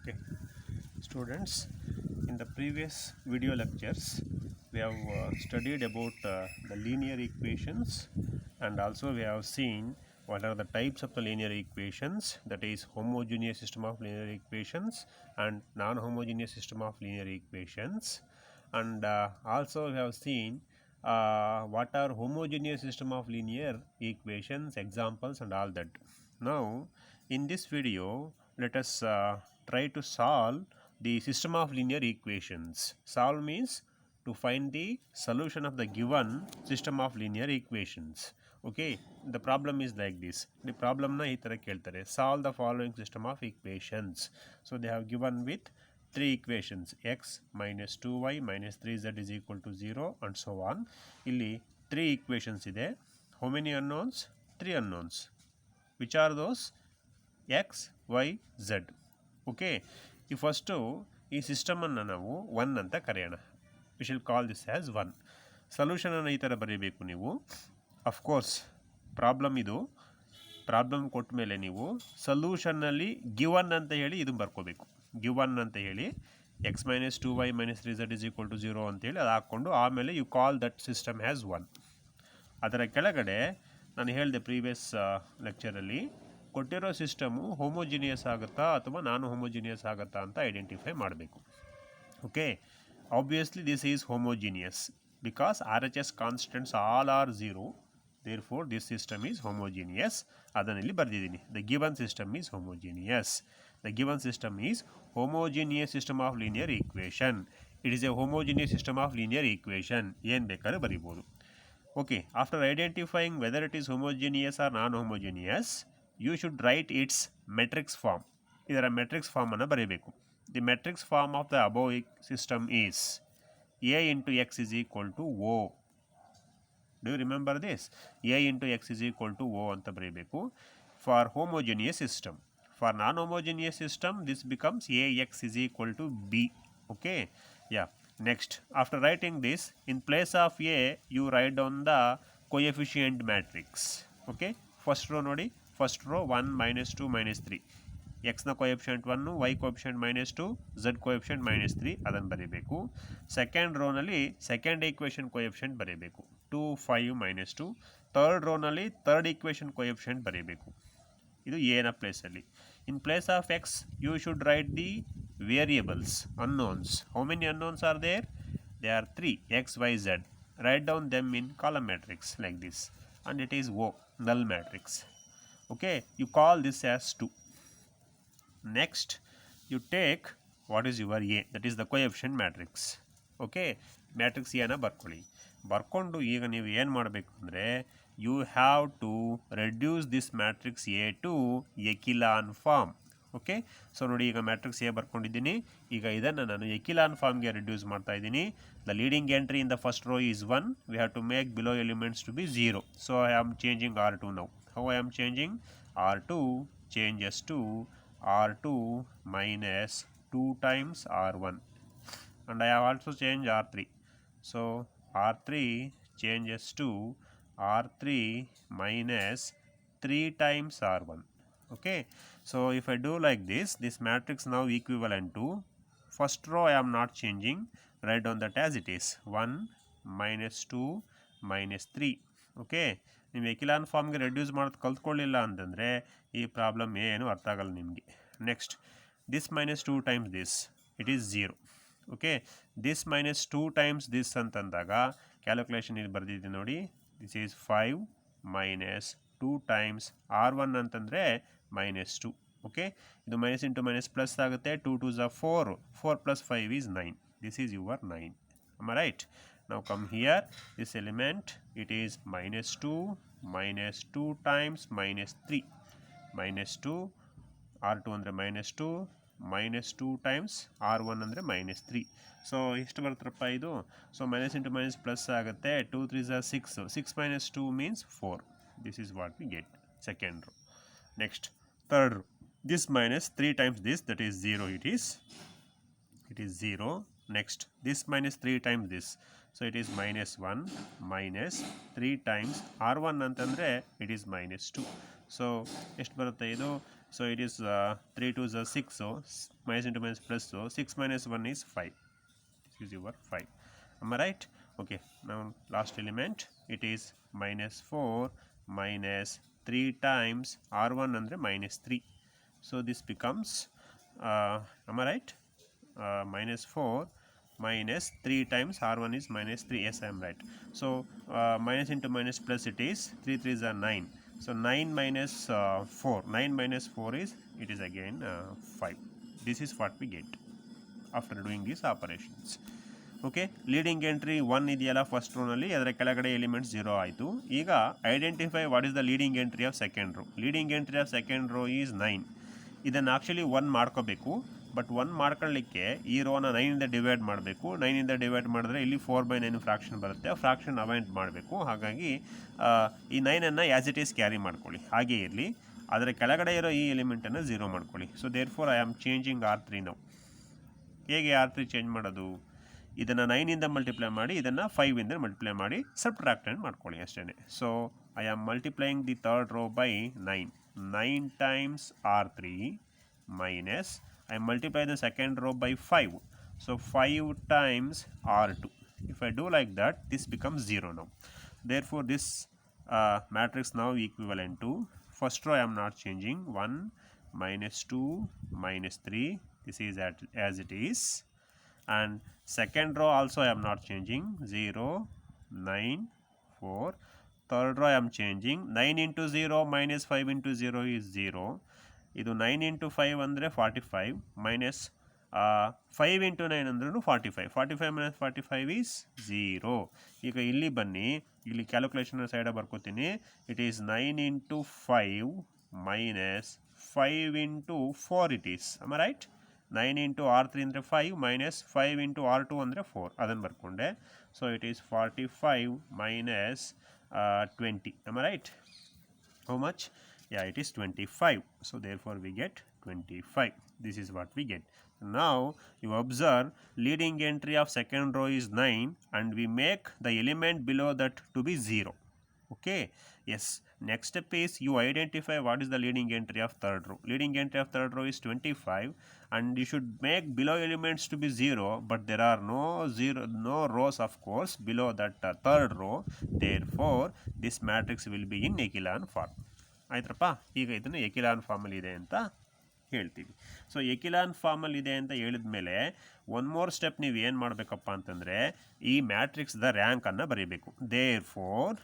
Okay, students, in the previous video lectures we have studied about the linear equations, and also we have seen what are the types of the linear equations, that is homogeneous system of linear equations and non-homogeneous system of linear equations, and also we have seen what are homogeneous system of linear equations, examples and all that. Now in this video let us try to solve the system of linear equations. Solve means to find the solution of the given system of linear equations. Okay, the problem is like this. The problem na ee tara keltare, solve the following system of equations. So they have given with three equations, x minus 2y minus 3z is equal to 0 and so on. Illi three equations ide. How many unknowns? Three unknowns. Which are those? X, y, z. Okay, ಈ first ಈ ಸಿಸ್ಟಮನ್ನು ನಾವು one ಅಂತ ಕರೆಯೋಣ. We shall call this as one. ಸೊಲ್ಯೂಷನನ್ನು ಈ ಥರ ಬರೀಬೇಕು ನೀವು. ಅಫ್ಕೋರ್ಸ್ ಪ್ರಾಬ್ಲಮ್ ಇದು. ಪ್ರಾಬ್ಲಮ್ ಕೊಟ್ಟ ಮೇಲೆ ನೀವು ಸೊಲ್ಯೂಷನ್ನಲ್ಲಿ ಗಿವನ್ ಅಂತ ಹೇಳಿ ಇದು ಬರ್ಕೋಬೇಕು. ಗಿವನ್ ಅಂತ ಹೇಳಿ x minus 2y minus 3z is equal to 0 ಅಂತೇಳಿ ಅದು ಹಾಕ್ಕೊಂಡು ಆಮೇಲೆ you call that system has one. ಅದರ ಕೆಳಗಡೆ ನಾನು ಹೇಳಿದೆ ಪ್ರೀವಿಯಸ್ ಲೆಕ್ಚರಲ್ಲಿ, ಕೊಟ್ಟಿರೋ ಸಿಸ್ಟಮು ಹೋಮೋಜಿನಿಯಸ್ ಆಗುತ್ತಾ ಅಥವಾ ನಾನ್ ಹೋಮೋಜಿನಿಯಸ್ ಆಗುತ್ತಾ ಅಂತ ಐಡೆಂಟಿಫೈ ಮಾಡಬೇಕು. Okay, obviously this is homogeneous because R H S constants all are 0. therefore this system is homogeneous. ಅದನ್ನು ಇಲ್ಲಿ ಬರೆದಿದ್ದೀನಿ. the given system is homogeneous. the given system is homogeneous system of linear equation. it is a homogeneous system of linear equation. ಏನು ಬೇಕಾದ್ರೂ ಬರಿಬೋದು. okay, after identifying whether it is homogeneous or non-homogeneous, you should write its matrix form. ಇದರ matrix ಫಾರ್ಮನ್ನು ಬರೀಬೇಕು. The matrix form of the above system is a into x is equal to o. Do you remember this? a into x is equal to o ಅಂತ ಬರೀಬೇಕು for homogeneous system. For non-homogeneous system this becomes ax is equal to b. okay, yeah. Next, after writing this, in place of a you write down the coefficient matrix. okay, first row ನೋಡಿ, first row 1 minus 2 minus 3, x ನ coefficient 1, y coefficient minus 2, z coefficient minus 3 ಅದನ್ನು ಬರೀಬೇಕು. Second ರೋನಲ್ಲಿ second equation coefficient ಬರೀಬೇಕು 2 5 ಮೈನಸ್ 2. Third ರೋನಲ್ಲಿ third equation coefficient ಬರೀಬೇಕು. ಇದು ಎನ ಪ್ಲೇಸಲ್ಲಿ. In place of x you should write the variables unknowns. how many unknowns are there? They are 3, x y z. write down them in column matrix like this, and it is O, null matrix. okay, you call this as 2. next you take what is your a, that is the coefficient matrix. okay, matrix a ನ ಬರ್ಕೊಂಡು ಈಗ ನೀವು ಏನು ಮಾಡಬೇಕು ಅಂದರೆ you have to reduce this matrix a to echelon form. Okay, so ನೋಡಿ ಈಗ matrix A ಬರ್ಕೊಂಡಿದ್ದೀನಿ. ಈಗ ಇದನ್ನು ನಾನು ಎಕಿಲಾನ್ ಫಾರ್ಮ್ಗೆ ರಿಡ್ಯೂಸ್ ಮಾಡ್ತಾ ಇದ್ದೀನಿ. The leading entry in the first row is 1. We have to make below elements to be 0. So I am changing R2 now. How I am changing? R2 changes to R2 minus 2 times R1, and I have also changed R3. so R3 changes to R3 minus 3 times R1. okay, so if I do like this, this matrix now equivalent to first row I am not changing, write down that as it is 1 minus 2 minus 3. okay, ನೀವು ಎಕಿಲಾನ್ ಫಾರ್ಮ್ಗೆ reduce ಮಾಡೋದು ಕಲ್ತ್ಕೊಳ್ಳಿಲ್ಲ ಅಂತಂದರೆ ಈ problem ಏನು ಅರ್ಥ ಆಗಲ್ಲ ನಿಮಗೆ. Next, this minus 2 times this, it is 0. Okay, this minus 2 times this ಅಂತಂದಾಗ ಕ್ಯಾಲ್ಕುಲೇಷನ್ ಇಲ್ಲಿ ಬರೆದಿದ್ದೀನಿ ನೋಡಿ. ದಿಸ್ ಈಸ್ 5 ಮೈನಸ್ 2 ಟೈಮ್ಸ್ R1 ಅಂತಂದರೆ ಮೈನಸ್ 2. ಓಕೆ, ಇದು ಮೈನಸ್ ಇಂಟು ಮೈನಸ್ ಪ್ಲಸ್ ಆಗುತ್ತೆ. 2 2s are 4. 4 plus 5 is 9. This is your 9. Am I right? Now come here, this element, it is minus 2 minus 2 times minus 3. minus 2, R2 ಅಂದರೆ minus 2 minus 2 times R1 ಅಂದರೆ minus 3. So ಎಷ್ಟು ಬರುತ್ತಪ್ಪ ಇದು? So minus into minus plus ಆಗುತ್ತೆ. 2 3s are 6. 6 minus 2 means 4. This is what we get. Second row. Next, third row. This minus 3 times this, that is 0. It is 0. Next, this minus 3 times this, so it is minus 1 minus 3 times R1 ಅಂತಂದರೆ it is minus 2. So ಎಷ್ಟು ಬರುತ್ತೆ ಇದು? So it is 3 2 is 6, so minus into minus plus, so 6 minus 1 is 5. This is your 5. Am I right? Okay, now last element, it is minus 4 minus 3 times r1 andre minus 3. So this becomes am I right? Minus 4 minus 3 times r1 is minus 3. Yes, I am right. So minus into minus plus, it is 3 3s are 9. So 9 minus 4, 9 minus 4 is, it is again 5. This is what we get after doing these operations. Okay, leading entry 1 ಇದೆಯಲ್ಲ first ರೋನಲ್ಲಿ, ಅದರ ಕೆಳಗಡೆ elements 0 ಆಯಿತು. ಈಗ identify what is the leading entry of second row. Leading entry of second row is 9. ಇದನ್ನು actually 1 ಮಾಡ್ಕೋಬೇಕು, but 1 ಮಾಡ್ಕೊಳ್ಳಿಕ್ಕೆ ಈ ರೋನ 9ಇಂದ divide ಮಾಡಬೇಕು. 9ಇಂದ ಡಿವೈಡ್ ಮಾಡಿದ್ರೆ ಇಲ್ಲಿ 4/9 ಫ್ರಾಕ್ಷನ್ ಬರುತ್ತೆ, ಆ ಫ್ರಾಕ್ಷನ್ ಅವಾಯ್ಡ್ ಮಾಡಬೇಕು. ಹಾಗಾಗಿ ಈ 9ಅನ್ನು ಆ್ಯಸ್ ಇಟ್ ಈಸ್ ಕ್ಯಾರಿ ಮಾಡ್ಕೊಳ್ಳಿ, ಹಾಗೇ ಇರಲಿ. ಅದರ ಕೆಳಗಡೆ ಇರೋ ಈ ಎಲಿಮೆಂಟನ್ನು 0 ಮಾಡ್ಕೊಳ್ಳಿ. So therefore I am changing R3 now. ಹೇಗೆ R3 ಚೇಂಜ್ ಮಾಡೋದು? ಇದನ್ನು 9ಇಂದ ಮಲ್ಟಿಪ್ಲೈ ಮಾಡಿ, ಇದನ್ನು 5ಇಂದ ಮಲ್ಟಿಪ್ಲೈ ಮಾಡಿ ಸಬ್ಟ್ರಾಕ್ಟೆಂಡ್ ಮಾಡ್ಕೊಳ್ಳಿ ಅಷ್ಟೇ. So I am multiplying the third row by 9. 9 times R3 minus, I multiply the second row by 5. So 5 times R2. If I do like that, this becomes 0 now. Therefore this matrix now equivalent to, first row I am not changing, 1 minus 2 minus 3. This is as it is. And second row also I am not changing, 0 9 4. Third row I am changing, 9 into 0 minus 5 into 0 is 0. ಇದು 9 into 5 ಅಂದರೆ 45 minus 5 into 9 ಅಂದ್ರೂ 45. 45 minus 45 is 0. ಈಗ ಇಲ್ಲಿ ಬನ್ನಿ, ಇಲ್ಲಿ calculation ಸೈಡ ಬರ್ಕೋತೀನಿ. It is 9 into 5 minus 5 into 4 it is. am I right? 9 into R3 ಅಂದರೆ 5 minus 5 into R2 ಅಂದರೆ 4, ಅದನ್ನು ಬರ್ಕೊಂಡೆ. So it is 45 minus 20. am I right? How much? Yeah, it is 25. So therefore we get 25. This is what we get. Now you observe, leading entry of second row is 9 and we make the element below that to be 0. Okay, yes. Next step is you identify what is the leading entry of third row. Leading entry of third row is 25 and you should make below elements to be 0, but there are no rows of course below that third row. Therefore this matrix will be in echelon form. ಆಯ್ತಪ್ಪ, ಈಗ ಇದನ್ನು ಎಕಿಲಾನ್ ಫಾರ್ಮಲ್ಲಿ ಇದೆ ಅಂತ ಹೇಳ್ತೀವಿ. So ಎಕಿಲಾನ್ ಫಾರ್ಮಲ್ಲಿ ಇದೆ ಅಂತ ಹೇಳಿದ ಮೇಲೆ ಒನ್ ಮೋರ್ ಸ್ಟೆಪ್ ನೀವು ಏನು ಮಾಡಬೇಕಪ್ಪ ಅಂತಂದರೆ, ಈ ಮ್ಯಾಟ್ರಿಕ್ಸ್ದ ರ್ಯಾಂಕನ್ನು ಬರೀಬೇಕು. Therefore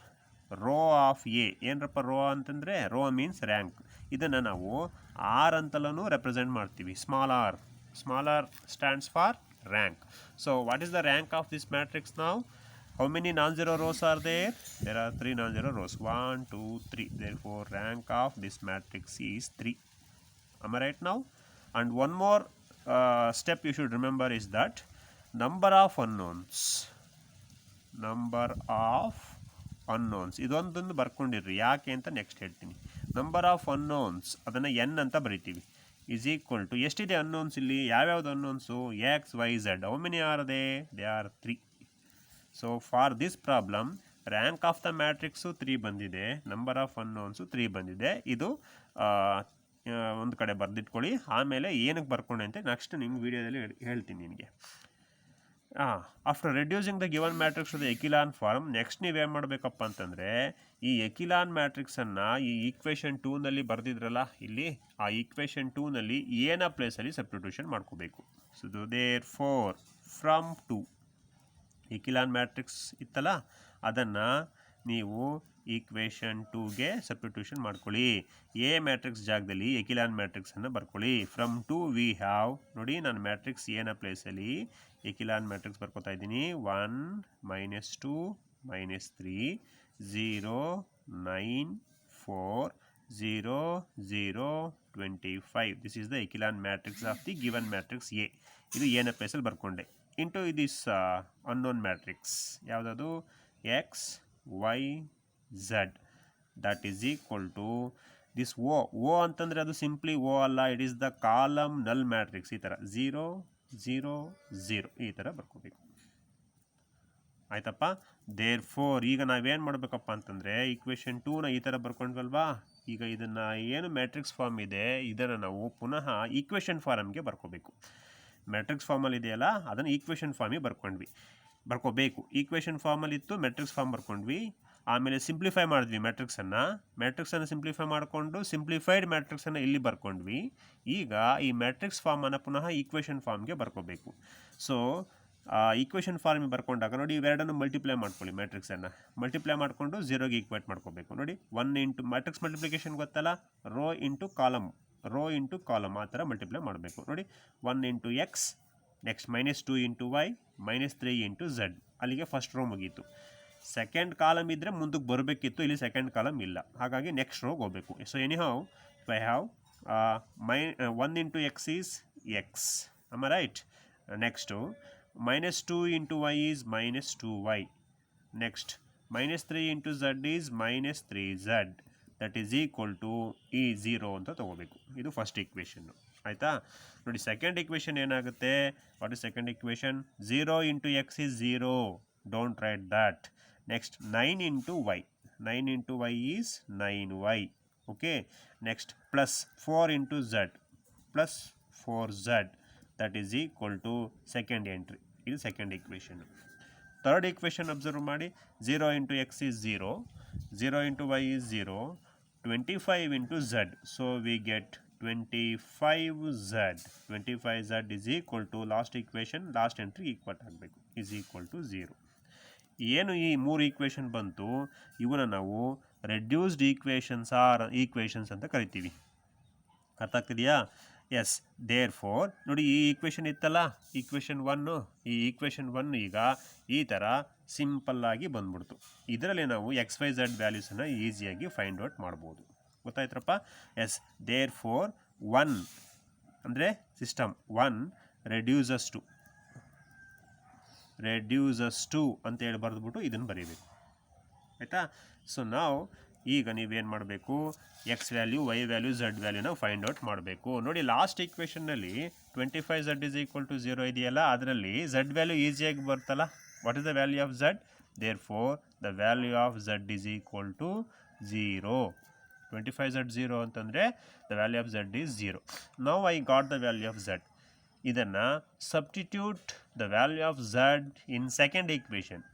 rho of A, ಏನರಪ್ಪ ರೋ ಅಂತಂದರೆ, ರೋ ಮೀನ್ಸ್ ರ್ಯಾಂಕ್. ಇದನ್ನು ನಾವು ಆರ್ ಅಂತಲೂ ರೆಪ್ರೆಸೆಂಟ್ ಮಾಡ್ತೀವಿ. Small r stands for rank. So what is the rank of this matrix ನಾವು? How many non-zero rows are there? There are 3 non-zero rows. 1 2 3. Therefore rank of this matrix is 3. Am I right now? And one more step you should remember is that number of unknowns. ಇದೊಂದೊಂದು ಬರ್ಕೊಂಡಿರ್ರಿ, ಯಾಕೆ ಅಂತ next ಹೇಳ್ತೀನಿ. Number of unknowns, ಅದನ್ನು n ಅಂತ ಬರಿತೀವಿ, is equal to, ಎಷ್ಟಿದೆ unknowns ಇಲ್ಲಿ, ಯಾವ್ಯಾವ್ದು unknowns? X y z. How many are they? They are 3. So for this problem rank of the matrix 3 ಬಂದಿದೆ, ನಂಬರ್ ಆಫ್ ಅನ್ನೋನ್ಸು 3 ಬಂದಿದೆ. ಇದು ಒಂದು ಕಡೆ ಬರೆದಿಟ್ಕೊಳ್ಳಿ, ಆಮೇಲೆ ಏನಕ್ಕೆ ಬರ್ಕೊಂಡೆ ಅಂತ ನೆಕ್ಸ್ಟ್ ನಿಮ್ಮ ವಿಡಿಯೋದಲ್ಲಿ ಹೇಳ್ತೀನಿ ನಿನಗೆ. After reducing the given matrix to the echelon form, next ನೀವೇನು ಮಾಡಬೇಕಪ್ಪ ಅಂತಂದರೆ, ಈ ಎಕಿಲಾನ್ ಮ್ಯಾಟ್ರಿಕ್ಸನ್ನು ಈ ಈಕ್ವೇಷನ್ 2ನಲ್ಲಿ ಬರೆದಿದ್ರಲ್ಲ ಇಲ್ಲಿ, ಆ ಈಕ್ವೇಷನ್ 2ನಲ್ಲಿ ಏನ ಪ್ಲೇಸಲ್ಲಿ ಸಬ್ಸ್ಟಿಟ್ಯೂಷನ್ ಮಾಡ್ಕೋಬೇಕು. So therefore from 2 echelon matrix ಇತ್ತಲ್ಲ, ಅದನ್ನು ನೀವು ಈಕ್ವೇಷನ್ 2ಗೆ ಸಬ್ಸ್ಟಿಟ್ಯೂಷನ್ ಮಾಡ್ಕೊಳ್ಳಿ. ಎ ಮ್ಯಾಟ್ರಿಕ್ಸ್ ಜಾಗದಲ್ಲಿ ಎಕಿಲಾನ್ ಮ್ಯಾಟ್ರಿಕ್ಸನ್ನು ಬರ್ಕೊಳ್ಳಿ. ಫ್ರಮ್ 2 ವಿ ಹ್ಯಾವ್, ನೋಡಿ ನಾನು ಮ್ಯಾಟ್ರಿಕ್ಸ್ ಎನ ಪ್ಲೇಸಲ್ಲಿ ಎಕಿಲಾನ್ ಮ್ಯಾಟ್ರಿಕ್ಸ್ ಬರ್ಕೋತಾ ಇದ್ದೀನಿ. 1 -2 -3 0 9 4 0 0 25. This is the echelon matrix of the given matrix A. ಇದು ಎನ ಪ್ಲೇಸಲ್ಲಿ ಬರ್ಕೊಂಡೆ. ಇಂಟು ದಿಸ್ ಅನ್ನೋನ್ ಮ್ಯಾಟ್ರಿಕ್ಸ್ ಯಾವುದದು? X y z. That is equal to this O ಅಂತಂದರೆ ಅದು ಸಿಂಪ್ಲಿ ಓ ಅಲ್ಲ, it is the column null matrix. ಈ ಥರ 0 0 0 ಈ ಥರ ಬರ್ಕೋಬೇಕು. ಆಯ್ತಪ್ಪ. ದೇರ್ ಫೋರ್ ಈಗ ನಾವೇನು ಮಾಡಬೇಕಪ್ಪ ಅಂತಂದರೆ, ಈಕ್ವೇಷನ್ 2ನ ಈ ಥರ ಬರ್ಕೊಂಡ್ವಲ್ವಾ, ಈಗ ಇದನ್ನು ಏನು ಮ್ಯಾಟ್ರಿಕ್ಸ್ ಫಾರ್ಮ್ ಇದೆ ಇದನ್ನು ನಾವು ಪುನಃ ಈಕ್ವೇಷನ್ ಫಾರ್ಮ್ಗೆ ಬರ್ಕೋಬೇಕು. ಮ್ಯಾಟ್ರಿಕ್ಸ್ ಫಾರ್ಮಲ್ಲಿ ಇದೆಯಲ್ಲ ಅದನ್ನು ಈಕ್ವೇಷನ್ ಫಾರ್ಮಿಗೆ ಬರ್ಕೋಬೇಕು. ಈಕ್ವೇಷನ್ ಫಾರ್ಮಲ್ಲಿತ್ತು, ಮ್ಯಾಟ್ರಿಕ್ಸ್ ಫಾರ್ಮ್ ಬರ್ಕೊಂಡ್ವಿ. ಆಮೇಲೆ ಸಿಂಪ್ಲಿಫೈ ಮಾಡಿದ್ವಿ ಮ್ಯಾಟ್ರಿಕ್ಸನ್ನು ಸಿಂಪ್ಲಿಫೈ ಮಾಡಿಕೊಂಡು ಸಿಂಪ್ಲಿಫೈಡ್ ಮ್ಯಾಟ್ರಿಕ್ಸನ್ನು ಇಲ್ಲಿ ಬರ್ಕೊಂಡ್ವಿ. ಈಗ ಈ ಮ್ಯಾಟ್ರಿಕ್ಸ್ ಫಾರ್ಮನ್ನು ಪುನಃ ಈಕ್ವೇಷನ್ ಫಾರ್ಮ್ಗೆ ಬರ್ಕೋಬೇಕು. ಸೊ ಈಕ್ವೇಷನ್ ಫಾರ್ಮಿಗೆ ಬರ್ಕೊಂಡಾಗ ನೋಡಿ ಇವೆರಡನ್ನು ಮಲ್ಟಿಪ್ಲೈ ಮಾಡ್ಕೊಳ್ಳಿ. ಮ್ಯಾಟ್ರಿಕ್ಸನ್ನು ಮಲ್ಟಿಪ್ಲೈ ಮಾಡಿಕೊಂಡು 0ಗೆ ಈಕ್ವೇಟ್ ಮಾಡ್ಕೋಬೇಕು. ನೋಡಿ 1 ಇಂಟು ಮ್ಯಾಟ್ರಿಕ್ಸ್ ಮಲ್ಟಿಪ್ಲಿಕೇಶನ್ ಗೊತ್ತಲ್ಲ, ರೋ ಇಂಟು ಕಾಲಮ್ ಆ ಥರ ಮಲ್ಟಿಪ್ಲೈ ಮಾಡಬೇಕು. ನೋಡಿ 1 into x, next -2 into y, -3 into z. ಅಲ್ಲಿಗೆ ಫಸ್ಟ್ ರೋ ಮುಗೀತು. ಸೆಕೆಂಡ್ ಕಾಲಮ್ ಇದ್ದರೆ ಮುಂದಕ್ಕೆ ಬರಬೇಕಿತ್ತು, ಇಲ್ಲಿ ಸೆಕೆಂಡ್ ಕಾಲಮ್ ಇಲ್ಲ, ಹಾಗಾಗಿ ನೆಕ್ಸ್ಟ್ ರೋಗೆ ಹೋಗಬೇಕು. So anyhow I have 1 into x is x, am right. Next -2 into y is -2y. Next -3 into z is -3z. That is equal to ಈ 0 ಅಂತ ತೊಗೋಬೇಕು. ಇದು ಫಸ್ಟ್ ಈಕ್ವೇಷನ್ನು, ಆಯಿತಾ. ನೋಡಿ ಸೆಕೆಂಡ್ ಈಕ್ವೇಷನ್ ಏನಾಗುತ್ತೆ? What is second equation? 0 into x is 0, don't write that. Next 9 into y, 9 into y is 9y. Okay, next plus 4 into Z, plus 4z. That is equal to second entry. ಇದು second equation. Third equation observe ಮಾಡಿ. 0 into x is 0, 0 into y is 0, 25 into z. So we get 25z. 25z is equal to last equation, last entry equal ಆಗಬೇಕು, is equal to 0. ಏನು ಈ 3 equation ಬಂತು, ಇವನ್ನ ನಾವು reduced equations ಅಂತ ಕರಿತೀವಿ. ಅರ್ಥ ಆಗ್ತಿದೆಯಾ? ಎಸ್. ದೇರ್ ಫೋರ್ ನೋಡಿ ಈ ಈಕ್ವೇಷನ್ ಇತ್ತಲ್ಲ, ಈಕ್ವೇಷನ್ 1, ಈ ಈಕ್ವೇಷನ್ 1 ಈಗ ಈ ಥರ ಸಿಂಪಲ್ಲಾಗಿ ಬಂದ್ಬಿಡ್ತು. ಇದರಲ್ಲಿ ನಾವು XYZ ವ್ಯಾಲ್ಯೂಸನ್ನು ಈಸಿಯಾಗಿ ಫೈಂಡ್ ಔಟ್ ಮಾಡ್ಬೋದು. ಗೊತ್ತಾಯ್ತರಪ್ಪ? ಎಸ್. ದೇರ್ ಫೋರ್ 1 ಅಂದರೆ ಸಿಸ್ಟಮ್ 1 ರೆಡ್ಯೂಸಸ್ ಟು ಅಂತೇಳಿ ಬರೆದ್ಬಿಟ್ಟು ಇದನ್ನು ಬರೀಬೇಕು, ಆಯಿತಾ. ಸೊ ನಾವು ಈಗ ನೀವೇನು ಮಾಡಬೇಕು, x value, y value, z ವ್ಯಾಲ್ಯೂನ ಫೈಂಡ್ ಔಟ್ ಮಾಡಬೇಕು. ನೋಡಿ ಲಾಸ್ಟ್ ಈಕ್ವೇಷನ್ನಲ್ಲಿ 25z ಈಸ್ ಈಕ್ವಲ್ ಟು 0 ಇದೆಯಲ್ಲ, ಅದರಲ್ಲಿ ಝಡ್ ವ್ಯಾಲ್ಯೂ ಈಸಿಯಾಗಿ ಬರ್ತಲ್ಲ. What is the value of z? Therefore the value of z is equal to 0. 25z 0 ಅಂತಂದರೆ the value of z is 0. Now I got the value of z. ಇದನ್ನು substitute the value of z in second equation.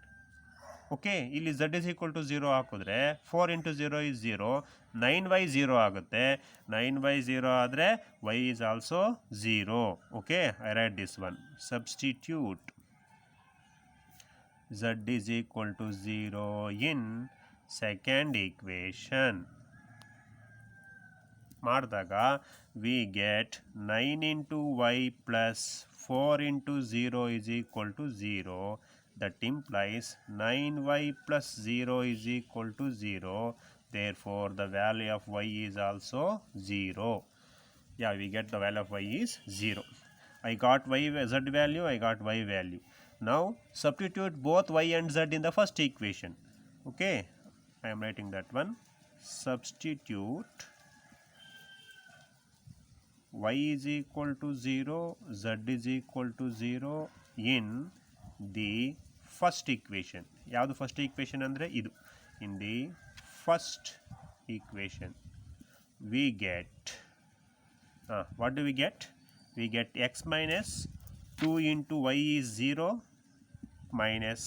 Okay, ಇಲ್ಲಿ z is equal to 0 ಹಾಕಿದ್ರೆ 4 into 0 is 0, 9y 0 ಆಗುತ್ತೆ. 9y 0 ಆದರೆ y is also 0. Okay, I write this one. Substitute z is equal to 0 in second equation ಮಾಡಿದಾಗ we get 9 into y plus 4 into 0 is equal to 0. That implies 9y plus 0 is equal to 0. Therefore, the value of y is also 0. Yeah, we get the value of y is 0. I got z value, I got y value. Now, substitute both y and z in the first equation. Okay, I am writing that one. Substitute y is equal to 0, z is equal to 0 in the first equation. ಯಾವುದು first equation ಅಂದರೆ ಇದು. In the first equation we get what do we get? V get x minus 2 into y is 0 minus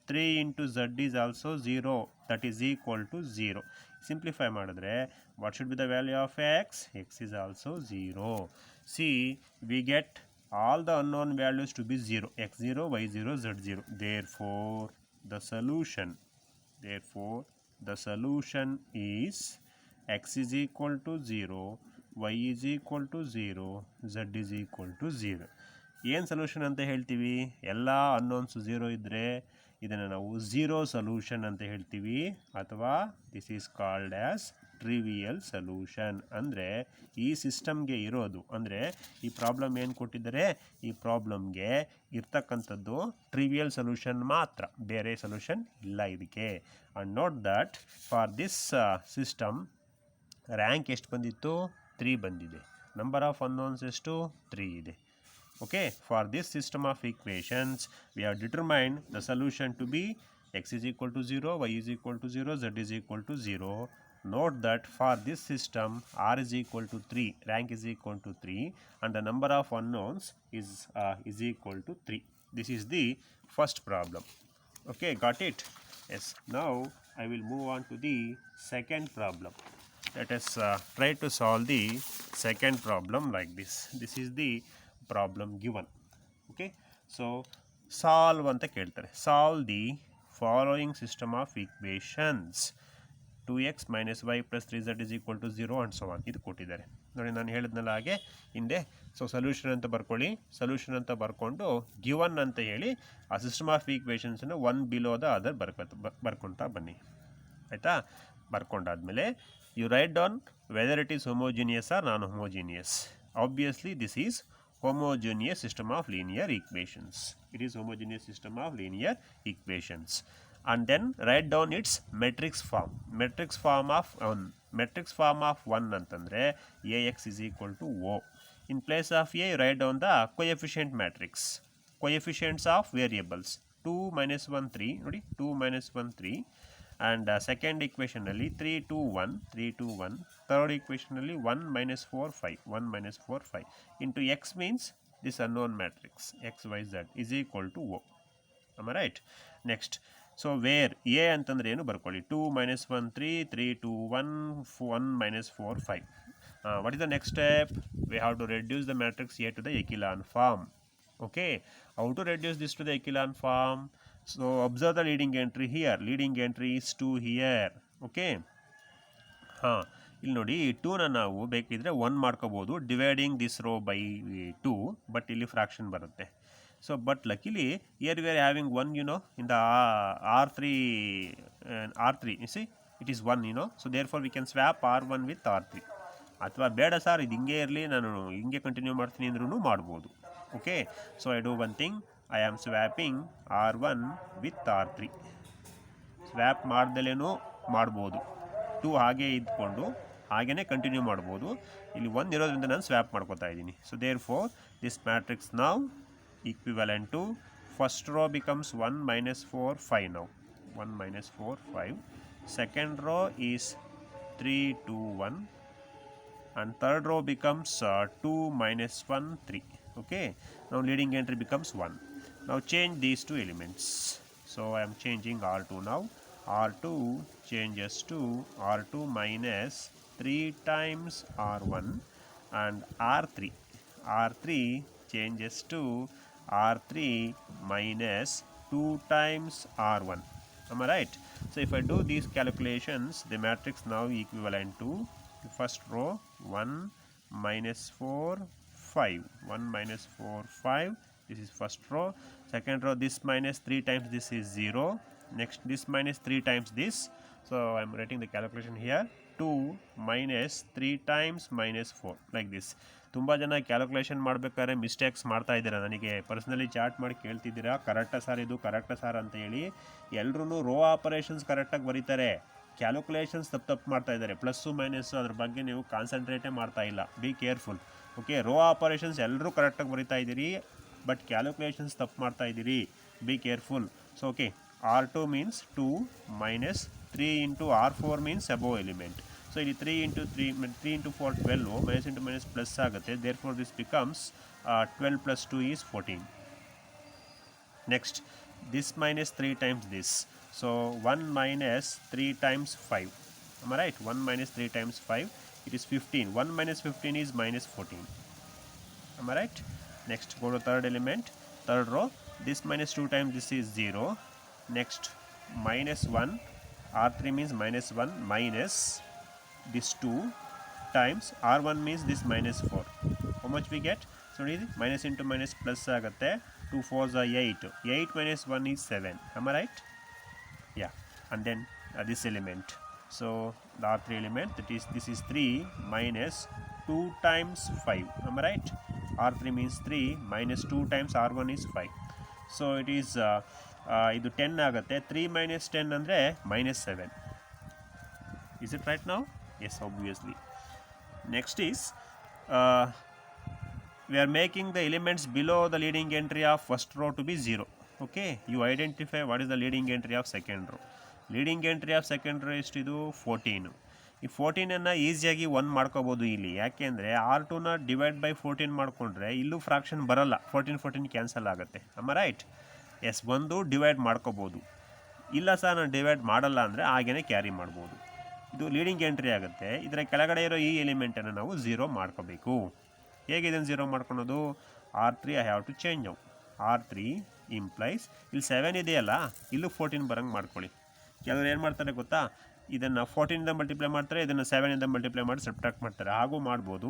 3 into z is also 0. That is equal to 0. Simplify ಮಾಡಿದ್ರೆ what should be the value of x? X is also 0. See, we get all the unknown values to be 0, x0, y0, z0. Therefore the solution is x is equal to 0, y is equal to 0, z is equal to 0. ಏನು solution ಅಂತ ಹೇಳ್ತೀವಿ? ಎಲ್ಲ unknowns 0 ಇದ್ದರೆ ಇದನ್ನು ನಾವು zero solution ಅಂತ ಹೇಳ್ತೀವಿ, ಅಥವಾ this is called as trivial solution. ಅಂದರೆ ಈ ಸಿಸ್ಟಮ್ಗೆ ಇರೋದು, ಅಂದರೆ ಈ ಪ್ರಾಬ್ಲಮ್ ಏನು ಕೊಟ್ಟಿದ್ದಾರೆ, ಈ ಪ್ರಾಬ್ಲಮ್ಗೆ ಇರ್ತಕ್ಕಂಥದ್ದು ಟ್ರಿವಿಯಲ್ ಸೊಲ್ಯೂಷನ್ ಮಾತ್ರ, ಬೇರೆ ಸೊಲ್ಯೂಷನ್ ಇಲ್ಲ ಇದಕ್ಕೆ. And note that for this system rank ಎಷ್ಟು ಬಂದಿತ್ತು? 3 ಬಂದಿದೆ. ನಂಬರ್ ಆಫ್ ಅನ್ನೋನ್ಸ್ ಎಷ್ಟು? 3 ಇದೆ. Okay, for this system of equations we have determined the solution to be x is equal to 0, y is equal to 0, z is equal to 0. note that for this system r is equal to 3, rank is equal to 3, and the number of unknowns is equal to 3. This is the first problem. Okay, got it? Yes. Now I will move on to the second problem. Let us try to solve the second problem like this. This is the problem given. Okay, so solve anta keltare. Solve the following system of equations: 2x minus y plus 3z is equal to 0 and so on. ಇದು ಕೊಟ್ಟಿದ್ದಾರೆ ನೋಡಿ, ನಾನು ಹೇಳಿದ್ನಲ್ಲ ಹಾಗೆ ಹಿಂದೆ. So solution ಅಂತ ಬರ್ಕೊಳ್ಳಿ. Solution ಅಂತ ಬರ್ಕೊಂಡು ಗಿವನ್ ಅಂತ ಹೇಳಿ ಆ ಸಿಸ್ಟಮ್ ಆಫ್ ಈಕ್ವೇಷನ್ಸನ್ನು ಒನ್ ಬಿಲೋ ದ ಅದರ್ ಬರ್ಕೊತಾ ಬನ್ನಿ. ಆಯಿತಾ? ಬರ್ಕೊಂಡಾದ್ಮೇಲೆ you write down whether it is homogeneous or non-homogeneous. Obviously this is homogeneous system of linear equations. It is homogeneous system of linear equations. And then write down its matrix form. Matrix form of 1 ಅಂತಂದರೆ ax is equal to O. In place of a, you write down the coefficient matrix. Coefficients of variables 2 minus 1 3 ನೋಡಿ, 2 minus 1 3. And second equation ನಲ್ಲಿ 3 2 1 3 2 1. Third equation ನಲ್ಲಿ 1 minus 4 5 1 minus 4 5 into x means this unknown matrix x y z is equal to O. Am I right? Next, so where a ಅಂತಂದ್ರೆ ಏನು ಬರ್ಕೊಳ್ಳಿ. 2 minus 1 3 3 2 1 1 minus 4 5. What is the next step? We have to reduce the matrix A to the echelon form. Okay, how to reduce this to the echelon form? So observe the leading entry here. Leading entry is 2 here. Okay, ಇಲ್ಲಿ ನೋಡಿ, 2ನ ನಾವು ಬೇಕಿದ್ರೆ 1 ಮಾಡ್ಕೋಬೋದು dividing this row by 2, but ಇಲ್ಲಿ fraction ಬರುತ್ತೆ. So but luckily here we are having 1, you know, in the R3 you see it is 1, you know, so therefore we can swap R1 with R3. ಅಥವಾ ಬೇಡ sir ಇದು ಹಿಂಗೆ ಇರಲಿ, ನಾನು ಹಿಂಗೆ continue ಮಾಡ್ತೀನಿ ಅಂದ್ರೂ ಮಾಡ್ಬೋದು. Okay, so I do one thing, I am swapping R1 with R3. Swap ಮಾಡ್ದಲೇನೂ ಮಾಡ್ಬೋದು, 2 ಹಾಗೆ ಇದ್ಕೊಂಡು ಹಾಗೇ ಕಂಟಿನ್ಯೂ ಮಾಡ್ಬೋದು. ಇಲ್ಲಿ 1 ಇರೋದ್ರಿಂದ ನಾನು ಸ್ವ್ಯಾಪ್ ಮಾಡ್ಕೊತಾ ಇದ್ದೀನಿ. So therefore this matrix now equivalent to first row becomes 1 minus 4 5 now 1 minus 4 5. Second row is 3 2 1 and third row becomes 2 minus 1 3. Okay, now leading entry becomes 1. Now change these two elements. So I am changing R2 now. R2 changes to R2 minus 3 times R1 and R3 changes to R3 minus 2 times R1. Am I right? So if I do these calculations, the matrix now equivalent to the first row 1 minus 4 5 1 minus 4 5. This is first row. Second row, this minus 3 times this is 0. Next, this minus 3 times this. So I am writing the calculation here. 2 minus 3 times minus 4 like this. ತುಂಬ ಜನ calculation ಮಾಡಬೇಕಾದ್ರೆ mistakes ಮಾಡ್ತಾ ಇದ್ದೀರಾ. ನನಗೆ personally chat ಮಾಡಿ ಕೇಳ್ತಿದ್ದೀರಾ, ಕರೆಕ್ಟಾ sir ಇದು, ಕರೆಕ್ಟಾ ಸರ್ ಅಂತ ಹೇಳಿ. ಎಲ್ಲರೂ ರೋ ಆಪರೇಷನ್ಸ್ ಕರೆಕ್ಟಾಗಿ ಬರೀತಾರೆ, ಕ್ಯಾಲ್ಕುಲೇಷನ್ಸ್ ತಪ್ಪು ಮಾಡ್ತಾ ಇದ್ದಾರೆ. ಪ್ಲಸ್ಸು ಮೈನಸ್ಸು ಅದ್ರ ಬಗ್ಗೆ ನೀವು ಕಾನ್ಸಂಟ್ರೇಟೇ ಮಾಡ್ತಾ ಇಲ್ಲ. Be careful. Okay, row operations ಎಲ್ಲರೂ ಕರೆಕ್ಟಾಗಿ ಬರೀತಾ ಇದ್ದೀರಿ, ಬಟ್ ಕ್ಯಾಲ್ಕುಲೇಷನ್ಸ್ ತಪ್ಪು ಮಾಡ್ತಾ ಇದ್ದೀರಿ. Be careful. So okay, R2 means 2 minus 3 into R4 means above element. So ಇಲ್ಲಿ 3 into 4 12, minus into minus plus ಆಗುತ್ತೆ. Therefore this becomes 12 plus 2 is 14. Next, this minus 3 times this. So 1 minus 3 times 5. Am I right? 1 minus 3 times 5, it is 15. 1 minus 15 is minus 14. Am I right? Next, go to third element, third row. This minus 2 times this is 0. Next, minus 1, R3 means minus 1 minus this 2 times R1 means this minus 4. How much we get? So minus into minus plus ಆಗುತ್ತೆ. 2 4s are 8. 8 minus 1 is 7. Am I right? Yeah. And then this element. So the R3 element, that is, this is 3 minus 2 times 5. Am I right? R3 means 3 minus 2 times R1 is 5. So it is ಇದು 10 ಆಗುತ್ತೆ. 3 minus 10 ಅಂದರೆ minus 7. Is it right now? Yes, obviously. Next is we are making the elements below the leading entry of first row to be 0. Okay, you identify what is the leading entry of second row. Leading entry of second row is 14. ಈ 14 ಈಸಿಯಾಗಿ 1 ಮಾಡ್ಕೋಬೋದು ಇಲ್ಲಿ. ಯಾಕೆಂದರೆ R2ನ divide by 14 ಮಾಡಿಕೊಂಡ್ರೆ ಇಲ್ಲೂ fraction ಬರಲ್ಲ, 14 cancel ಆಗುತ್ತೆ. ಅಮ್ಮ ರೈಟ್? ಎಸ್, ಒಂದು ಡಿವೈಡ್ ಮಾಡ್ಕೋಬೋದು. ಇಲ್ಲ ಸರ್ ನಾನು ಡಿವೈಡ್ ಮಾಡಲ್ಲ ಅಂದರೆ ಹಾಗೇ ಕ್ಯಾರಿ ಮಾಡ್ಬೋದು. ಇದು ಲೀಡಿಂಗ್ ಎಂಟ್ರಿ ಆಗುತ್ತೆ. ಇದರ ಕೆಳಗಡೆ ಇರೋ ಈ ಎಲಿಮೆಂಟನ್ನು ನಾವು 0 ಮಾಡ್ಕೋಬೇಕು. ಹೇಗೆ ಇದನ್ನು 0 ಮಾಡ್ಕೊಳೋದು? R3 I have to change ನಾವು. R3 ಇಂಪ್ಲೈಸ್ ಇಲ್ಲಿ 7 ಇದೆಯಲ್ಲ, ಇಲ್ಲೂ 14 ಬರೋಂಗೆ ಮಾಡ್ಕೊಳ್ಳಿ. ಕೆಲವರು ಏನು ಮಾಡ್ತಾರೆ ಗೊತ್ತಾ, ಇದನ್ನು 14ಇಂದ ಮಲ್ಟಿಪ್ಲೈ ಮಾಡ್ತಾರೆ, ಇದನ್ನು 7ಇಂದ ಮಲ್ಟಿಪ್ಲೈ ಮಾಡಿ ಸಬ್ಟ್ರಾಕ್ಟ್ ಮಾಡ್ತಾರೆ. ಹಾಗೂ ಮಾಡ್ಬೋದು,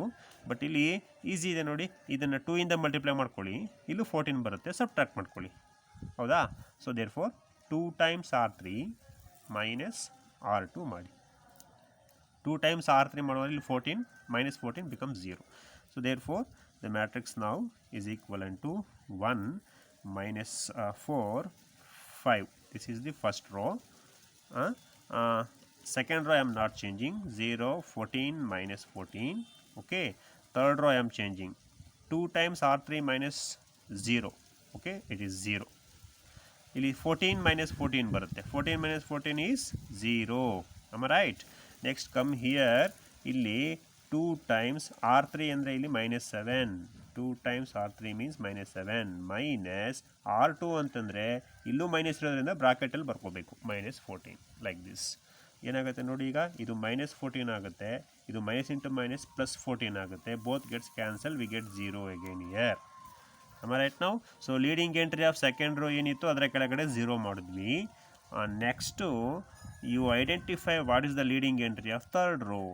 ಬಟ್ ಇಲ್ಲಿ ಈಸಿ ಇದೆ ನೋಡಿ. ಇದನ್ನು 2ಇಂದ ಮಲ್ಟಿಪ್ಲೈ ಮಾಡ್ಕೊಳ್ಳಿ, ಇಲ್ಲೂ 14 ಬರುತ್ತೆ, ಸಬ್ಟ್ರಾಕ್ಟ್ ಮಾಡ್ಕೊಳ್ಳಿ. ಹೌದಾ? So therefore 2 times R3 minus R2 ಮಾಡಿ. 2 ಟೈಮ್ಸ್ R3 ಮಾಡುವಾಗ ಇಲ್ಲಿ 14 minus 14 becomes 0. So therefore the matrix now is equivalent to 1 minus 4 5. This is the first row. Second row I am not changing. 0 14 minus 14. Okay. Third row I am changing. 2 times R3 minus 0. Okay, it is 0. ಇಲ್ಲಿ 14 minus 14 ಬರುತ್ತೆ. 14 minus 14 is 0. Am I right? Next come here. ಇಲ್ಲಿ 2 times R3 ಅಂದರೆ ಇಲ್ಲಿ -7. 2 times R3 means -7 minus R2 ಅಂತಂದರೆ ಇಲ್ಲೂ minus ಇರೋದ್ರಿಂದ ಬ್ರಾಕೆಟಲ್ಲಿ ಬರ್ಕೋಬೇಕು -14 like this. ಏನಾಗುತ್ತೆ ನೋಡಿ, ಈಗ ಇದು -14 ಆಗುತ್ತೆ, ಇದು ಮೈನಸ್ ಇಂಟು ಮೈನಸ್ ಪ್ಲಸ್ 14 ಆಗುತ್ತೆ. Both gets cancel, we get 0 again year. am I right now? So leading entry of second row ಏನಿತ್ತು ಅದರ ಕೆಳಗಡೆ 0 ಮಾಡಿದ್ವಿ. Next you identify what is the leading entry of third row.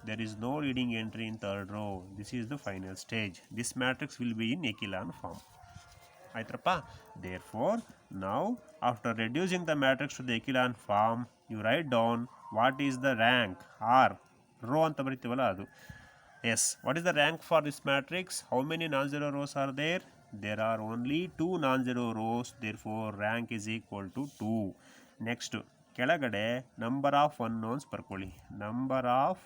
There is no leading entry in third row. This is the final stage. This matrix will be in echelon form. Aitrappa? Therefore, now after reducing the matrix to the echelon form, you write down what is the rank or row anta baritivalla adu. Yes, what is the rank for this matrix? How many non-zero rows are there? There are only 2 non-zero rows. Therefore, rank is equal to 2. Next, ಕೆಳಗಡೆ number of unknowns ಬರ್ಕೊಳ್ಳಿ. Number of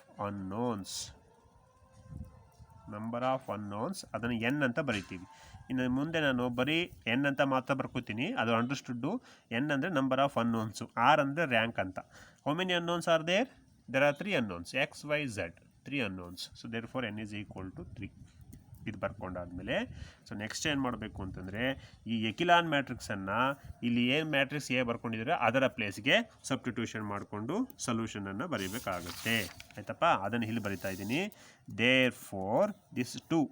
unknowns ಅದನ್ನು n ಅಂತ ಬರಿತೀವಿ. ಇನ್ನು ಮುಂದೆ ನಾನು ಬರೀ N ಅಂತ ಮಾತ್ರ ಬರ್ಕೋತೀನಿ, ಅದು ಅಂಡರ್ಸ್ಟುಡ್ಡು. ಎನ್ ಅಂದರೆ ನಂಬರ್ ಆಫ್ ಅನ್ನೋನ್ಸು, ಆರ್ ಅಂದರೆ ರ್ಯಾಂಕ್ ಅಂತ. How many unknowns are there? There are 3 unknowns, x y z, 3 unknowns. So therefore N is equal to 3. ಇದು ಬರ್ಕೊಂಡಾದ್ಮೇಲೆ ಸೊ ನೆಕ್ಸ್ಟ್ ಏನು ಮಾಡಬೇಕು ಅಂತಂದರೆ, ಈ ಎಕಿಲಾನ್ ಮ್ಯಾಟ್ರಿಕ್ಸನ್ನು ಇಲ್ಲಿ ಏನು ಮ್ಯಾಟ್ರಿಕ್ಸ್ ಎ ಬರ್ಕೊಂಡಿದ್ರೆ ಅದರ ಪ್ಲೇಸ್ಗೆ ಸಬ್ಸ್ಟಿಟ್ಯೂಷನ್ ಮಾಡಿಕೊಂಡು ಸೊಲ್ಯೂಷನನ್ನು ಬರೀಬೇಕಾಗುತ್ತೆ. ಆಯ್ತಪ್ಪ? ಅದನ್ನು ಇಲ್ಲಿ ಬರಿತಾ ಇದ್ದೀನಿ. Therefore this 2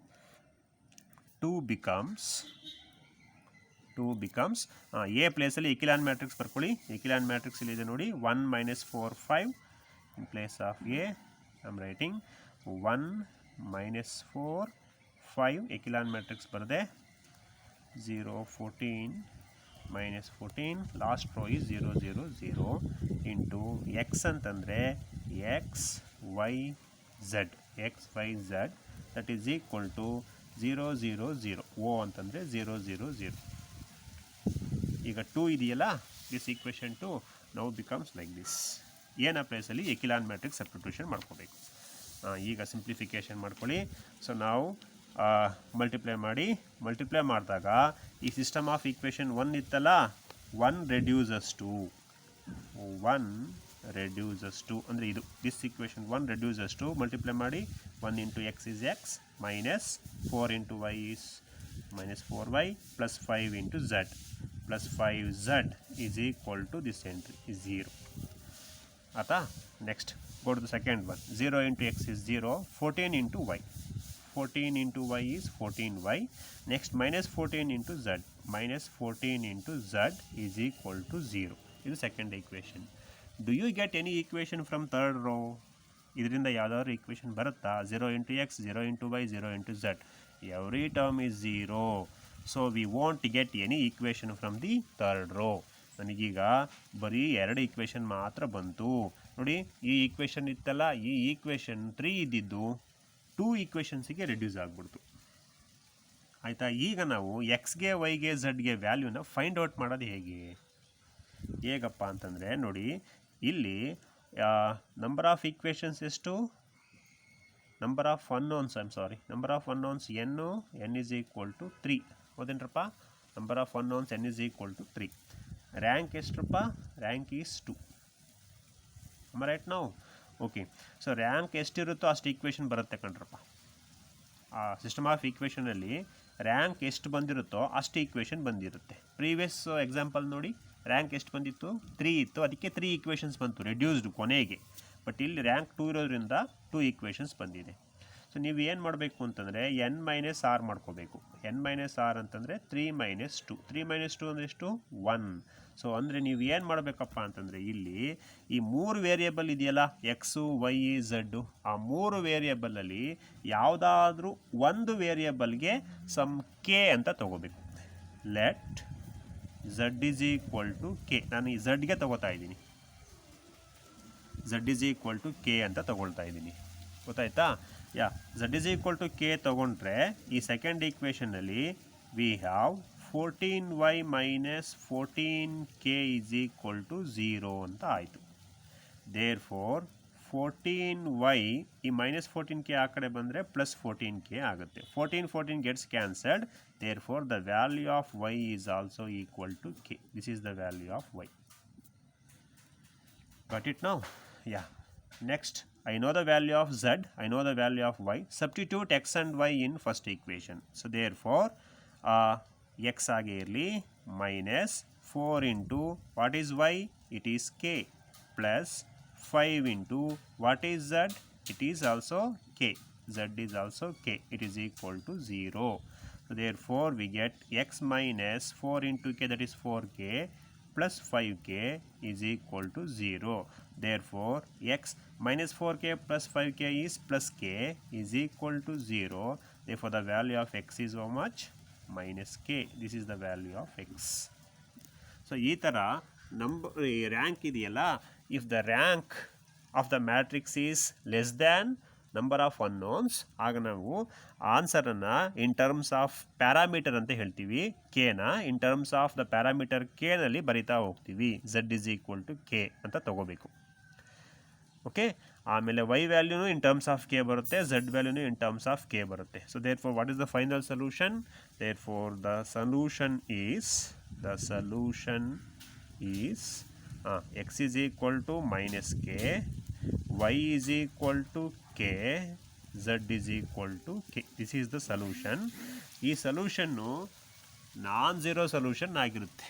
becomes a ಪ್ಲೇಸಲ್ಲಿ ಎಕಿಲಾನ್ ಮ್ಯಾಟ್ರಿಕ್ಸ್ ಬರ್ಕೊಳ್ಳಿ. ಎಕಿಲಾನ್ ಮ್ಯಾಟ್ರಿಕ್ಸ್ ಇಲ್ಲಿದೆ ನೋಡಿ, 1 - 4 5. In place of a I am writing 1 - 4 5. Echelon matrix ಬರದೆ 0 14 -14. Last row is 0 0 0 into x ಅಂತಂದರೆ x y z that is equal to 0 0 0. O ಅಂತಂದರೆ 0 0 0. ಈಗ 2 ಇದೆಯಲ್ಲ, this equation 2 now becomes like this. ಏನ ಪ್ಲೇಸಲ್ಲಿ ಎಕಿಲಾನ್ ಮ್ಯಾಟ್ರಿಕ್ಸ್ ಸಬ್ಸ್ಟಿಟ್ಯೂಷನ್ ಮಾಡ್ಕೋಬೇಕು. ಈಗ simplification ಮಾಡ್ಕೊಳ್ಳಿ. ಸೊ ನಾವು ಮಲ್ಟಿಪ್ಲೈ ಮಾಡಿದಾಗ ಈ ಸಿಸ್ಟಮ್ ಆಫ್ ಈಕ್ವೇಷನ್ 1 ಇತ್ತಲ್ಲ, 1 reduces to ಅಂದರೆ ಇದು this equation 1 reduces to multiply ಮಾಡಿ. 1 into x is x, minus 4 into y is -4y, plus 5 into z, plus 5z is equal to this entry is 0. ಆಯ್ತಾ? Next go to the second one. 0 into x is 0. 14 into y. 14 into y is 14y. Next -14 into z. -14 into z is equal to 0. This is second equation. Do you get any equation from third row? ಇದರಿಂದ ಯಾವುದಾದ್ರು equation ಬರುತ್ತಾ? 0 into x, 0 into y, 0 into z. Every term is 0. So we won't get any equation from the third row. ನನಗೀಗ ಬರೀ 2 equation ಮಾತ್ರ ಬಂತು ನೋಡಿ. ಈ equation ಇತ್ತಲ್ಲ, ಈ ಈಕ್ವೇಷನ್ 3 ಇದ್ದಿದ್ದು 2 ಈಕ್ವೇಷನ್ಸಿಗೆ ರಿಡ್ಯೂಸ್ ಆಗಿಬಿಡ್ತು. ಆಯಿತಾ? ಈಗ ನಾವು ಎಕ್ಸ್ಗೆ ವೈಗೆ ಝಡ್ಗೆ ವ್ಯಾಲ್ಯೂನ ಫೈಂಡ್ ಔಟ್ ಮಾಡೋದು ಹೇಗಪ್ಪ ಅಂತಂದರೆ ನೋಡಿ, ಇಲ್ಲಿ ನಂಬರ್ ಆಫ್ ಈಕ್ವೇಷನ್ಸ್ ಎಷ್ಟು? Number of unknowns n is equal to 3. ಹೌದೇನ್ರಪ್ಪ? Number of unknowns n is equal to 3. Rank ಎಷ್ಟಪ್ಪ? Rank is 2. Am I right now? Okay, so rank ಎಷ್ಟಿರುತ್ತೋ ಅಷ್ಟು ಈಕ್ವೇಷನ್ ಬರುತ್ತೆ ಕಣ್ರಪ್ಪ. ಆ ಸಿಸ್ಟಮ್ ಆಫ್ ಈಕ್ವೇಷನಲ್ಲಿ ರ್ಯಾಂಕ್ ಎಷ್ಟು ಬಂದಿರುತ್ತೋ ಅಷ್ಟು equation ಬಂದಿರುತ್ತೆ. ಪ್ರೀವಿಯಸ್ ಎಕ್ಸಾಂಪಲ್ ನೋಡಿ, ರ್ಯಾಂಕ್ ಎಷ್ಟು ಬಂದಿತ್ತು? 3 ಇತ್ತು, ಅದಕ್ಕೆ 3 ಈಕ್ವೇಷನ್ಸ್ ಬಂತು ರೆಡ್ಯೂಸ್ಡ್ ಕೊನೆಗೆ. ಬಟ್ ಇಲ್ಲಿ ರ್ಯಾಂಕ್ 2 ಇರೋದ್ರಿಂದ 2 ಈಕ್ವೇಷನ್ಸ್ ಬಂದಿದೆ. ಸೊ ನೀವು ಏನು ಮಾಡಬೇಕು ಅಂತಂದರೆ n-r ಮಾಡ್ಕೋಬೇಕು. n-r ಅಂತಂದರೆ 3 - 2. 3 - 2 ಅಂದರೆ ಎಷ್ಟು? 1. ಸೊ ಅಂದರೆ ನೀವು ಏನು ಮಾಡಬೇಕಪ್ಪ ಅಂತಂದರೆ ಇಲ್ಲಿ ಈ 3 ವೇರಿಯೇಬಲ್ ಇದೆಯಲ್ಲ, ಎಕ್ಸು, ವೈ, ಝಡ್ಡು, ಆ 3 ವೇರಿಯೇಬಲಲ್ಲಿ ಯಾವುದಾದ್ರೂ ಒಂದು ವೇರಿಯೇಬಲ್ಗೆ ಸಮ್ ಕೆ ಅಂತ ತೊಗೋಬೇಕು. Let z = k. ನಾನು ಈ ಝಡ್ಗೆ ತೊಗೋತಾ ಇದ್ದೀನಿ, z = k ಅಂತ ತೊಗೊಳ್ತಾ ಇದ್ದೀನಿ. ಗೊತ್ತಾಯ್ತಾ? z = k ತೊಗೊಂಡ್ರೆ ಈ second ಈಕ್ವೇಷನಲ್ಲಿ we have 14y - 14k = 0 ಅಂತ ಆಯಿತು. ದೇರ್ಫೋರ್ 14y ಈ -14k ಆ ಕಡೆ ಬಂದರೆ +14k ಆಗುತ್ತೆ. 14 gets cancelled. Therefore the value of y is also equal to k. This is the value of y. Got it now? Yeah. Next, I know the value of z, I know the value of y. Substitute x and y in first equation. So therefore x ಆಗಿ ಇರಲಿ -4 into what is y? It is k, plus 5 into what is z? It is also k. Z is also k. It is equal to 0. So therefore we get x minus 4 into k, that is 4k, plus 5k is equal to 0. Therefore x minus 4k plus 5k is plus k is equal to 0. Therefore the value of x is how much? Minus k. This is the value of x. So ಈ ಥರ rank ಇದೆಯಲ್ಲ, if the rank of the matrix is less than number of unknowns, ಆಗ ನಾವು ಆನ್ಸರನ್ನು in terms of parameter ಅಂತ ಹೇಳ್ತೀವಿ. ಕೆನ in terms of the parameter ಕೆನಲ್ಲಿ ಬರಿತಾ ಹೋಗ್ತೀವಿ. z = k ಅಂತ ತಗೋಬೇಕು. ಓಕೆ, ಆಮೇಲೆ y ವ್ಯಾಲ್ಯೂನು ಇನ್ ಟರ್ಮ್ಸ್ ಆಫ್ ಕೆ ಬರುತ್ತೆ, z ವ್ಯಾಲ್ಯೂನು ಇನ್ ಟರ್ಮ್ಸ್ ಆಫ್ ಕೆ ಬರುತ್ತೆ. So therefore what is the final solution? Therefore the solution is x is equal to -k, y is equal to k, z is equal to k. This is the solution. ಈ ಸೊಲ್ಯೂಷನ್ನು non zero solution ಆಗಿರುತ್ತೆ.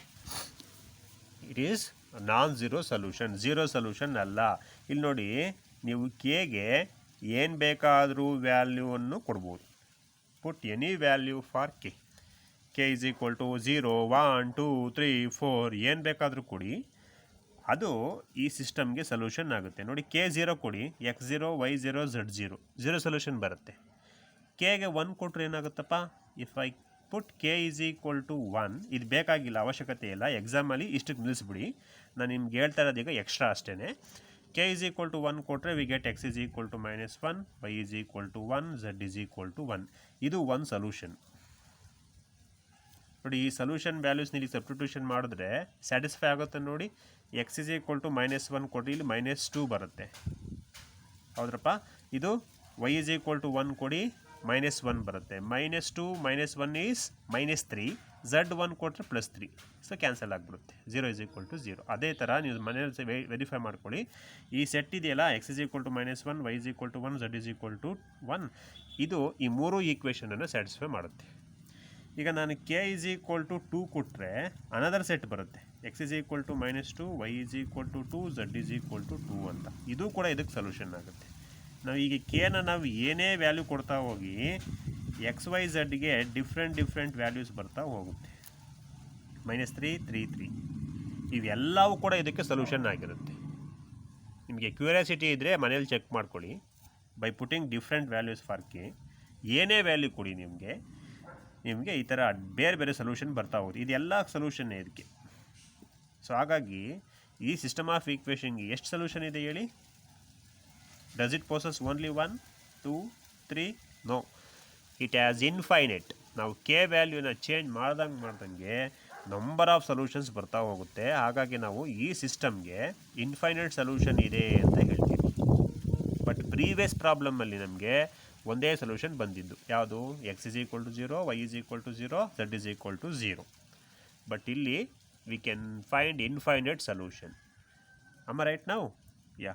It is non zero solution, zero solution ಅಲ್ಲ. ಇಲ್ಲಿ ನೋಡಿ, ನೀವು ಕೆಗೆ ಏನು ಬೇಕಾದರೂ ವ್ಯಾಲ್ಯೂವನ್ನು ಕೊಡ್ಬೋದು. Put any value for k. K is equal to 0, 1, 2, 3, 4 ಏನು ಬೇಕಾದರೂ ಕೊಡಿ, ಅದು ಈ ಸಿಸ್ಟಮ್ಗೆ ಸೊಲ್ಯೂಷನ್ ಆಗುತ್ತೆ. ನೋಡಿ, ಕೆ 0 ಕೊಡಿ, x0, y0, z0, 0 ಸೊಲ್ಯೂಷನ್ ಬರುತ್ತೆ. ಕೆಗೆ 1 ಕೊಟ್ಟರೆ ಏನಾಗುತ್ತಪ್ಪ? If I put k is equal to 1, ಇದು ಬೇಕಾಗಿಲ್ಲ, ಅವಶ್ಯಕತೆ ಇಲ್ಲ. ಎಕ್ಸಾಮಲ್ಲಿ ಇಷ್ಟಕ್ಕೆ ನಿಲ್ಲಿಸ್ಬಿಡಿ. ನಾನು ನಿಮ್ಗೆ ಹೇಳ್ತಾ ಇರೋದು ಈಗ ಎಕ್ಸ್ಟ್ರಾ ಅಷ್ಟೇ. ಕೆ ಇಸ್ ಈಕ್ವಲ್ ಟು 1 ಕೊಟ್ಟರೆ we get x is equal to -1, y is equal to 1, z is equal to 1. ಇದು ಒಂದು ಸೊಲ್ಯೂಷನ್. ನೋಡಿ, ಈ ಸೊಲ್ಯೂಷನ್ ವ್ಯಾಲ್ಯೂಸ್ನ ಇಲ್ಲಿ ಸಬ್ಸ್ಟಿಟ್ಯೂಷನ್ ಮಾಡಿದ್ರೆ ಸ್ಯಾಟಿಸ್ಫೈ ಆಗುತ್ತೆ. ನೋಡಿ, x ಇಸ್ ಈಕ್ವಲ್ ಟು -1 ಕೊಡಿ, ಇಲ್ಲಿ -2 ಬರುತ್ತೆ. ಹೌದ್ರಪ್ಪ? ಇದು y ಇಸ್ ಈಕ್ವಲ್ ಟು 1 ಕೊಡಿ, -1 ಬರುತ್ತೆ. -2 -1 ಈಸ್ -3, z1 ಕೊಟ್ಟರೆ +3. ಸೊ ಕ್ಯಾನ್ಸಲ್ ಆಗಿಬಿಡುತ್ತೆ. 0 ಇಸ್ ಈಕ್ವಲ್ ಟು 0. ಅದೇ ಥರ ನೀವು ಮನೆಯಲ್ಲಿ ವೆರಿಫೈ ಮಾಡ್ಕೊಳ್ಳಿ. ಈ ಸೆಟ್ ಇದೆಯಲ್ಲ, x is equal to -1, y is equal to 1, z is equal to 1, ಇದು ಈ 3 ಈಕ್ವೇಷನನ್ನು ಸ್ಯಾಟಿಸ್ಫೈ ಮಾಡುತ್ತೆ. ಈಗ ನಾನು ಕೆ ಇಸ್ ಈಕ್ವಲ್ ಟು 2 ಕೊಟ್ಟರೆ ಅನದರ್ ಸೆಟ್ ಬರುತ್ತೆ. x is equal to -2, y is equal to 2, z is equal to 2 ಅಂತ. ಇದು ಕೂಡ ಇದಕ್ಕೆ ಸೊಲ್ಯೂಷನ್ ಆಗುತ್ತೆ. ನಾವು ಈಗ ಕೆನ ನಾವು ಏನೇ ವ್ಯಾಲ್ಯೂ ಕೊಡ್ತಾ ಹೋಗಿ XYZಗೆ ಡಿಫ್ರೆಂಟ್ ವ್ಯಾಲ್ಯೂಸ್ ಬರ್ತಾ ಹೋಗುತ್ತೆ. -3, 3, 3 ಇವೆಲ್ಲವೂ ಕೂಡ ಇದಕ್ಕೆ ಸೊಲ್ಯೂಷನ್ ಆಗಿರುತ್ತೆ. ನಿಮಗೆ ಕ್ಯೂರಿಯಾಸಿಟಿ ಇದ್ದರೆ ಮನೇಲಿ ಚೆಕ್ ಮಾಡ್ಕೊಳ್ಳಿ. By putting different values for K, ಏನೇ ವ್ಯಾಲ್ಯೂ ಕೊಡಿ ನಿಮಗೆ ಈ ಥರ ಬೇರೆ ಸೊಲ್ಯೂಷನ್ ಬರ್ತಾ ಹೋಗುತ್ತೆ. ಇದೆಲ್ಲ ಸೊಲ್ಯೂಷನ್ನೇ ಇದಕ್ಕೆ. ಸೊ ಹಾಗಾಗಿ ಈ ಸಿಸ್ಟಮ್ ಆಫ್ ಈಕ್ವೇಷನ್ಗೆ ಎಷ್ಟು ಸೊಲ್ಯೂಷನ್ ಇದೆ ಹೇಳಿ? Does it possess only 1, 2, 3? No, it has infinite. ನಾವು ಕೆ ವ್ಯಾಲ್ಯೂನ ಚೇಂಜ್ ಮಾಡ್ದಂಗೆ ನಂಬರ್ ಆಫ್ ಸೊಲ್ಯೂಷನ್ಸ್ ಬರ್ತಾ ಹೋಗುತ್ತೆ. ಹಾಗಾಗಿ ನಾವು ಈ ಸಿಸ್ಟಮ್ಗೆ ಇನ್ಫೈನೈಟ್ ಸೊಲ್ಯೂಷನ್ ಇದೆ ಅಂತ ಹೇಳ್ತೀವಿ. ಬಟ್ ಪ್ರೀವಿಯಸ್ ಪ್ರಾಬ್ಲಮಲ್ಲಿ ನಮಗೆ ಒಂದೇ ಸೊಲ್ಯೂಷನ್ ಬಂದಿದ್ದು ಯಾವುದು? x is equal to 0, y is equal to 0, z is equal to 0. But ಇಲ್ಲಿ we can find infinite solution. Am I right now? Yeah.